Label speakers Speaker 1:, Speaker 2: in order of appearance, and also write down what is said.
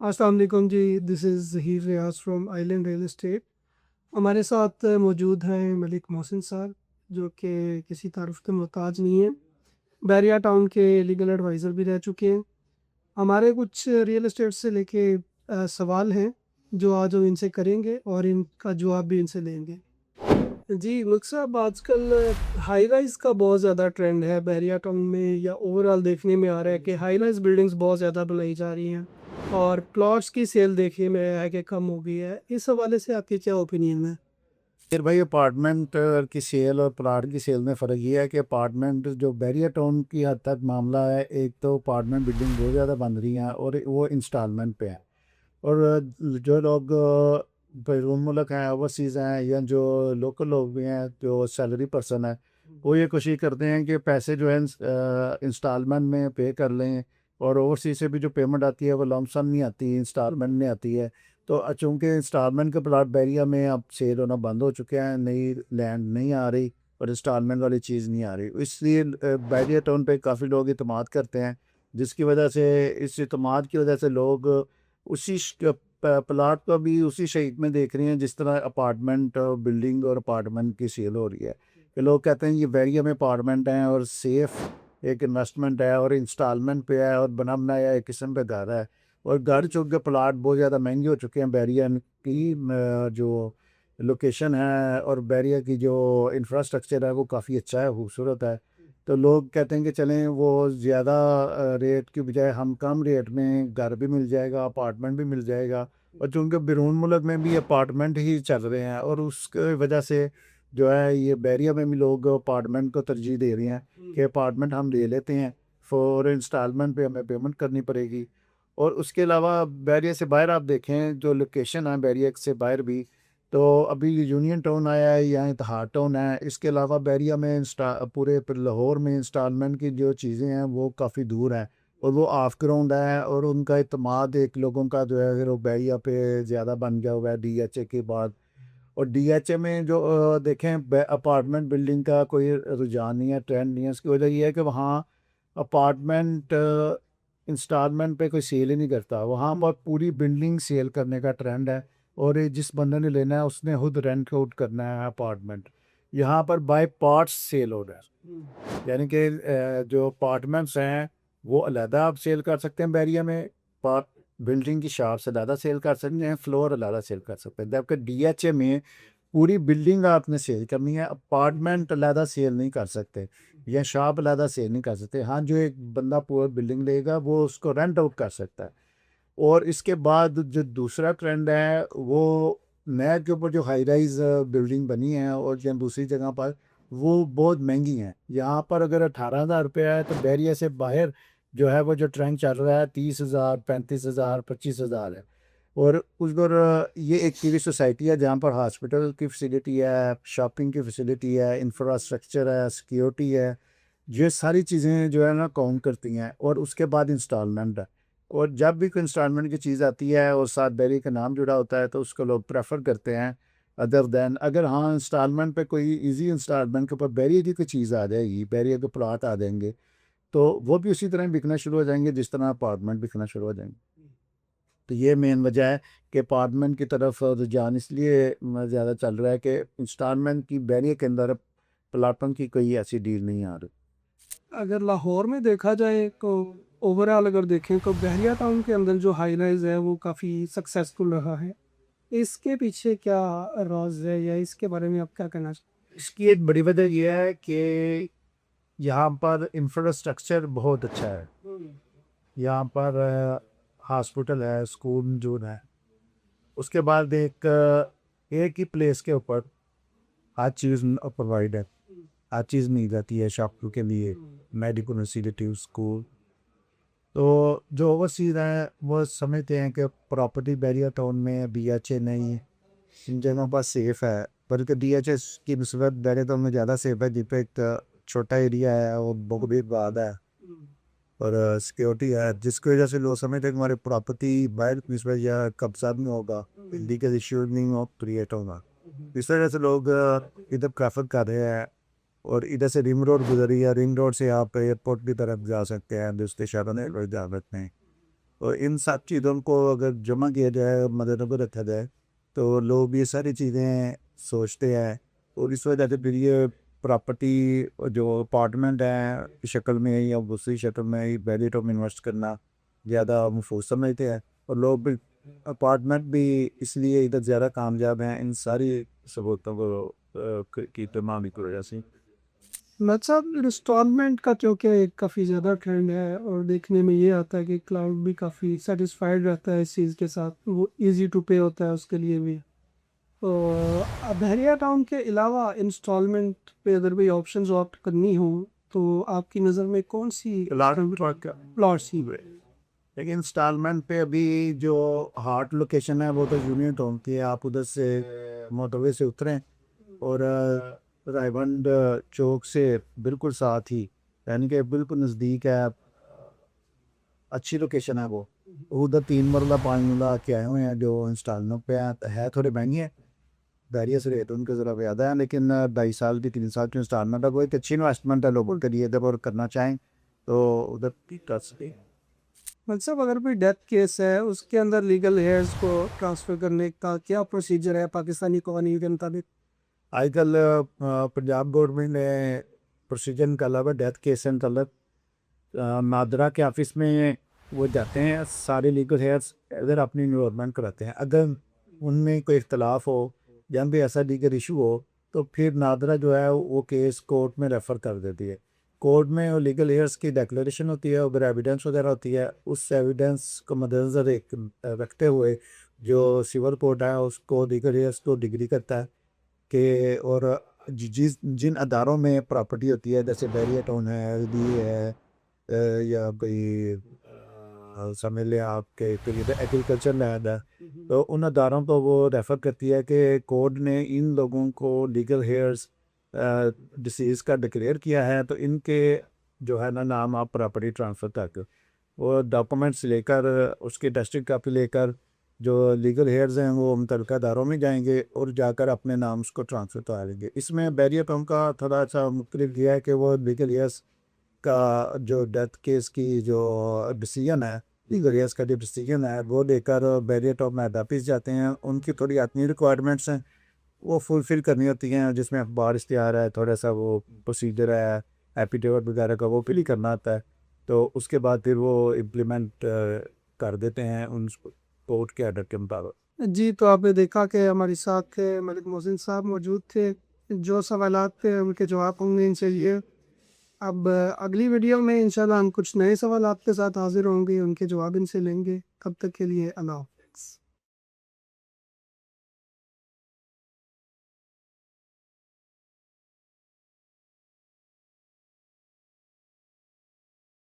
Speaker 1: अस्सलाम वालेकुम जी, this is Zaheer Riyaz from island real estate. हमारे साथ मौजूद हैं मलिक मोहसिन साहब, जो कि किसी तारुफ़ के मोहताज नहीं हैं। बैरिया टाउन के लीगल एडवाइज़र भी रह चुके हैं। हमारे कुछ रियल एस्टेट से लेके सवाल हैं, जो आज हम इनसे करेंगे और इनका जवाब भी इनसे लेंगे। जी, मलिक साहब, आजकल हाई राइज़ का बहुत ज़्यादा ट्रेंड है बैरिया टाउन में, या ओवरऑल देखने में आ रहा है कि हाई राइज़ बिल्डिंग्स बहुत ज़्यादा बनाई जा रही हैं और प्लॉट्स की सेल देखने में आया है कि कम हो गई है। इस हवाले से आपकी क्या ओपिनियन है?
Speaker 2: फिर भाई अपार्टमेंट की सेल और प्लाट की सेल में फ़र्क ये है कि अपार्टमेंट जो बैरियर टाउन की हद तक मामला है, एक तो अपार्टमेंट बिल्डिंग बहुत ज़्यादा बन रही हैं और वो इंस्टॉलमेंट पे है। और जो लोग बैरून मुल्क हैं, ओवरसीज़ हैं, या जो लोकल लोग भी हैं, जो सैलरी पर्सन है, वो ये कोशिश करते हैं कि पैसे जो है इंस्टॉलमेंट में पे कर लें। और ओवरसीज़ से भी जो पेमेंट आती है वो लमसम नहीं आती, इंस्टॉलमेंट में आती है। तो चूँकि इंस्टॉलमेंट के प्लाट बैरिया में अब सेल होना बंद हो चुके हैं, नई लैंड नहीं आ रही और इंस्टॉलमेंट वाली चीज़ नहीं आ रही, इसलिए बैरिया टाउन पे काफ़ी लोग इतमाद करते हैं, जिसकी वजह से इस इतमाद की वजह से लोग उसी प्लाट को भी उसी शेप में देख रहे हैं जिस तरह अपार्टमेंट बिल्डिंग और अपार्टमेंट की सेल हो रही है। कि लोग कहते हैं ये बैरिया में अपार्टमेंट हैं और सेफ एक इन्वेस्टमेंट है और इंस्टॉलमेंट पे है और बना बनाया एक किस्म पे घर है। और घर चूँकि प्लाट बहुत ज़्यादा महंगे हो चुके हैं, बैरिया की जो लोकेशन है और बैरिया की जो इंफ्रास्ट्रक्चर है वो काफ़ी अच्छा है, खूबसूरत है। तो लोग कहते हैं कि चलें वो ज़्यादा रेट की बजाय हम कम रेट में घर भी मिल जाएगा, अपार्टमेंट भी मिल जाएगा। और चूँकि बैरून मुल्क में भी अपार्टमेंट ही चल रहे हैं और उसकी वजह से जो है ये बैरिया में भी लोग अपार्टमेंट को तरजीह दे रहे हैं कि अपार्टमेंट हम ले लेते हैं, फॉर इंस्टॉलमेंट पे हमें पेमेंट करनी पड़ेगी। और उसके अलावा बैरिया से बाहर आप देखें जो लोकेशन है बैरिया से बाहर भी, तो अभी यूनियन टाउन आया है या इतिहाद टाउन है। इसके अलावा बैरिया में पूरे लाहौर में इंस्टॉलमेंट की जो चीज़ें हैं वो काफ़ी दूर हैं और वो ऑफ ग्राउंड है और उनका इतमाद एक लोगों का जो है अगर वो बैरिया पे ज़्यादा बन गया हुआ है डीएचए के बाद। और डीएचए में जो देखें अपार्टमेंट बिल्डिंग का कोई रुझान नहीं है, ट्रेंड नहीं है। उसकी वजह ये है कि वहाँ अपार्टमेंट इंस्टॉलमेंट पे कोई सेल ही नहीं करता, वहाँ पर पूरी बिल्डिंग सेल करने का ट्रेंड है। और ये जिस बंदे ने लेना है उसने खुद रेंट आउट करना है अपार्टमेंट। यहाँ पर बाय पार्ट्स सेल हो रहा है, यानी कि जो अपार्टमेंट्स हैं वो अलहदा आप सेल कर सकते हैं बैरिया में, पार्ट बिल्डिंग की शॉप से अलहदा सेल कर सकते हैं, फ्लोर अलहदा सेल कर सकते हैं। जबकि डीएचए में पूरी बिल्डिंग आपने सेल करनी है, अपार्टमेंट अलहदा सेल नहीं कर सकते या शॉप अलहदा सेल नहीं कर सकते। हाँ, जो एक बंदा पूरा बिल्डिंग लेगा वो उसको रेंट आउट कर सकता है। और इसके बाद जो दूसरा ट्रेंड है वो नया के ऊपर जो हाई राइज बिल्डिंग बनी है और या दूसरी जगह पर वो बहुत महंगी हैं। यहाँ पर अगर 18,000 रुपया है तो बैरिया से बाहर जो है वो जो ट्रेंड चल रहा है 30,000, 35,000, 25,000 है। और उस पर ये एक पूरी सोसाइटी है जहाँ पर हॉस्पिटल की फैसिलिटी है, शॉपिंग की फैसिलिटी है, इंफ्रास्ट्रक्चर है, सिक्योरिटी है। ये सारी चीज़ें जो है ना काउंट करती हैं। और उसके बाद इंस्टॉलमेंट है। और जब भी कोई इंस्टॉलमेंट की चीज़ आती है और साथ बैरिया का नाम जुड़ा होता है तो उसको लोग प्रेफर करते हैं अदर देन। अगर हाँ इंस्टॉलमेंट पे कोई इजी इंस्टॉलमेंट के ऊपर बैरिया की कोई चीज़ आ जाएगी, बैरिया के प्लॉट आ जाएंगे, तो वो भी उसी तरह बिकना शुरू हो जाएंगे जिस तरह अपार्टमेंट बिकना शुरू हो जाएंगे। तो ये मेन वजह है कि अपार्टमेंट की तरफ रुझान इसलिए ज़्यादा चल रहा है कि इंस्टॉलमेंट की बैरिया के अंदर प्लाटों की कोई ऐसी डील नहीं आ रही।
Speaker 1: अगर लाहौर में देखा जाए तो ओवरऑल अगर देखें तो बहरिया टाउन के अंदर जो हाई राइज़ है वो काफ़ी सक्सेसफुल रहा है। इसके पीछे क्या राज़ है, या इसके बारे में आप क्या कहना
Speaker 2: इसकी एक बड़ी वजह यह है कि यहाँ पर इंफ्रास्ट्रक्चर बहुत अच्छा है।
Speaker 1: चाहेंगे?
Speaker 2: यहाँ पर हॉस्पिटल है, स्कूल मौजूद है। उसके बाद एक ही प्लेस के ऊपर हर चीज़ प्रोवाइड है, हर चीज़ मिल जाती है शॉपिंग के लिए, मेडिकल फैसिलिटी, स्कूल। तो जो ओवरसीज हैं वो समझते हैं कि प्रॉपर्टी बैरियर टाउन में डीएचए नहीं है, इन जगहों पर सेफ़ है। बल्कि डीएचए की नस्बत बैरियर टाउन में ज़्यादा सेफ़ है, जिस पे एक छोटा एरिया है और बहुत भी आबाद है और सिक्योरिटी है, जिसकी वजह से लोग समझते हैं कि हमारी प्रॉपर्टी बाहर किसी या कब्जा नहीं होगा, लीगल इश्यूज नहीं हो क्रिएट होगा। इस वजह से लोग इधर प्रेफर कर रहे हैं। और इधर से रिंग रोड गुजरी है, रिंग रोड से आप एयरपोर्ट की तरफ जा सकते हैं, दूसरे शहरों में कोई जा सकते हैं। और इन सब चीज़ों को अगर जमा किया जाए, मद्देनज़र रखा जाए, तो लोग ये सारी चीज़ें सोचते हैं और इस वजह से फिर ये प्रॉपर्टी जो अपार्टमेंट है की शक्ल में या दूसरी शक्ल में बैरिएटो में इन्वेस्ट करना ज़्यादा महफूज समझते हैं और लोग भी अपार्टमेंट भी इसलिए इधर ज़्यादा कामयाब हैं इन सारी सबूतों को की तमाम की वजह से।
Speaker 1: मतलब इंस्टॉलमेंट का क्योंकि काफ़ी ज़्यादा ट्रेंड है और देखने में ये आता है कि क्लाउड भी काफ़ी सेटिस्फाइड रहता है इस चीज़ के साथ, वो इजी टू पे होता है उसके लिए भी। तो बहरिया टाउन के अलावा इंस्टॉलमेंट पे अगर कोई ऑप्शंस ऑप्ट करनी हो तो आपकी नज़र में कौन सी प्लॉट्स ही
Speaker 2: लेकिन इंस्टॉलमेंट पे अभी जो हार्ट लोकेशन है वो तो यूनियन टाउन की है। आप उधर से मोटरवे से उतरें और रायबंद चौक से बिल्कुल साथ ही, यानी कि बिल्कुल नज़दीक है, अच्छी लोकेशन है वो। उधर 3 मरला 5 मरला के आए हुए हैं जो इंस्टॉलमेंट पे है थोड़े महंगे हैं, बैरियस रेट उनके ज़रा ज़्यादा है, लेकिन 2.5 साल की 3 साल की इंस्टॉलमेंट है। वो एक अच्छी इन्वेस्टमेंट है लोगों के लिए, जब और करना चाहें तो उधर भी कर सकते हैं।
Speaker 1: मतलब अगर कोई डेथ केस है उसके अंदर लीगल हेयर्स को ट्रांसफ़र करने का क्या प्रोसीजर है पाकिस्तानी कानून के मुताबिक?
Speaker 2: आजकल पंजाब गवर्नमेंट ने प्रोसीजर निकाला हुआ डेथ केस मतलब नादरा के ऑफिस में वो जाते हैं, सारे लीगल हेयर्स इधर अपनी इन्वॉल्वमेंट कराते हैं। अगर उनमें कोई इख्तलाफ हो या भी ऐसा लीगल इशू हो तो फिर नादरा जो है वो केस कोर्ट में रेफ़र कर देती है। कोर्ट में वो लीगल हेयर्स की डिक्लेरेशन होती है, उधर एविडेंस वगैरह होती है। उस एविडेंस को मद्देनज़र रखते हुए जो सिविल कोर्ट है उसको लीगल हेयर्स को डिग्री करता है कि और जिन अदारों में प्रॉपर्टी होती है, जैसे बैरिया टाउन है, एलडी है, या कोई समझ लें आपके फिर एग्रीकल्चर लैंड है, तो उन अदारों को वो रेफ़र करती है कि कोर्ट ने इन लोगों को लीगल हेयर्स डिसीज़ का डिक्लेयर किया है, तो इनके जो है ना नाम आप प्रॉपर्टी ट्रांसफ़र कर दो। वो डॉक्यूमेंट्स लेकर, उसकी टेस्टिंग कापी लेकर जो लीगल हेयर्स हैं वो मुतल्लिका अदारों में जाएंगे और जाकर अपने नाम उसको ट्रांसफ़र करा लेंगे। इसमें बैरिया टाउन का थोड़ा सा मुख्तलिफ यह है कि वो लीगल हेयर्स का जो डेथ केस की जो डिसीजन है, लीगल हेयर्स का जो डिसीजन है वो लेकर बैरिया टाउन में हेड ऑफिस जाते हैं। उनकी थोड़ी अपनी रिक्वायरमेंट्स हैं वो फुलफ़िल करनी होती हैं, जिसमें अखबार इश्तिहार है, थोड़ा सा वो प्रोसीजर है, एफिडेविट वगैरह का वो फिल ही करना आता है। तो उसके बाद फिर वो इम्प्लीमेंट कर देते हैं उन कोर्ट के ऑर्डर के मुताबिक।
Speaker 1: जी, तो आपने देखा कि हमारे साथ मलिक मोहसिन साहब मौजूद थे। जो सवालात थे उनके जवाब होंगे इनसे लिए। अब अगली वीडियो में इंशाल्लाह हम कुछ नए सवालात के साथ हाज़िर होंगे, उनके जवाब इनसे लेंगे। तब तक के लिए अल्लाह।